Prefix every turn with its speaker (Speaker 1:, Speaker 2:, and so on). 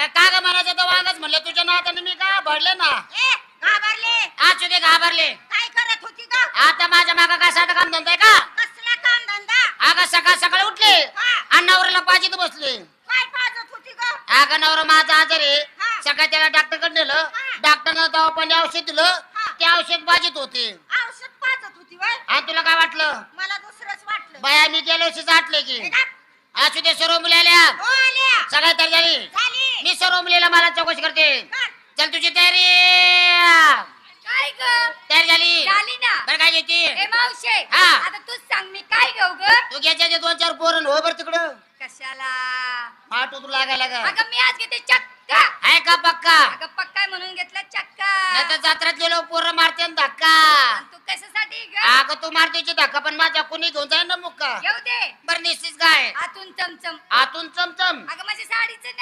Speaker 1: अगं का ग म्हणायचं तर वागच म्हणलं तुझ्या नात्याने मी का भरले ना
Speaker 2: घाबरले
Speaker 1: आज तुझे घाबरले
Speaker 2: काय करत होती का
Speaker 1: आता माझ्या मागा काय साधं काम धंदा आहे का
Speaker 2: कसला काम धंदा
Speaker 1: अगं सकाळ सकाळी उठले आणि नवऱ्याला पाजीत बसले
Speaker 2: काय पाजत होती का
Speaker 1: अगं नवरा माझा आजार आहे
Speaker 2: हा.
Speaker 1: सकाळी त्याला डॉक्टरकडे नेलं डॉक्टरनं दवापाणी औषध दिलं ते औषध बाजीत होते
Speaker 2: औषध पाजत होती वय
Speaker 1: आणि तुला काय वाटलं
Speaker 2: मला दुसरंच वाटलं
Speaker 1: बाया मी गेल्या वर्षी आटले की
Speaker 2: हे का?
Speaker 1: असू दे सर्व मुली आल्या
Speaker 2: हो आल्या
Speaker 1: सगळ्या तयारी झाली
Speaker 2: झाली
Speaker 1: मी सर्व मुलीला मला चौकशी करते
Speaker 2: कर.
Speaker 1: चल तुझी तयारी
Speaker 3: काय ग
Speaker 1: तयारी झाली
Speaker 3: झाली ना
Speaker 1: बरं काय घेते
Speaker 3: ए मावशे
Speaker 1: हा.
Speaker 3: आता तूच सांग मी काय घेऊ ग
Speaker 1: तू घ्यायच्या 2-4 पोरं हो बरं तिकडं
Speaker 3: कशाला
Speaker 1: माटू तू लागायला का
Speaker 3: अगं मी आज घेते चक्का
Speaker 1: आहे का पक्का
Speaker 3: अगं पक्का म्हणून घेतला चक्का
Speaker 1: नाही तर जत्रात गेलो पोरं मारते ना धक्का
Speaker 3: आणि तू कशासाठी ग
Speaker 1: अगं तू मारतेची धक्का पण माझ्या कुणी घेऊन जाईल ना मुक्का
Speaker 3: घेऊ दे
Speaker 1: बरं निश्चित काय
Speaker 3: आतून चमचम
Speaker 1: आतून चमचम
Speaker 3: अगं माझ्या साडीचं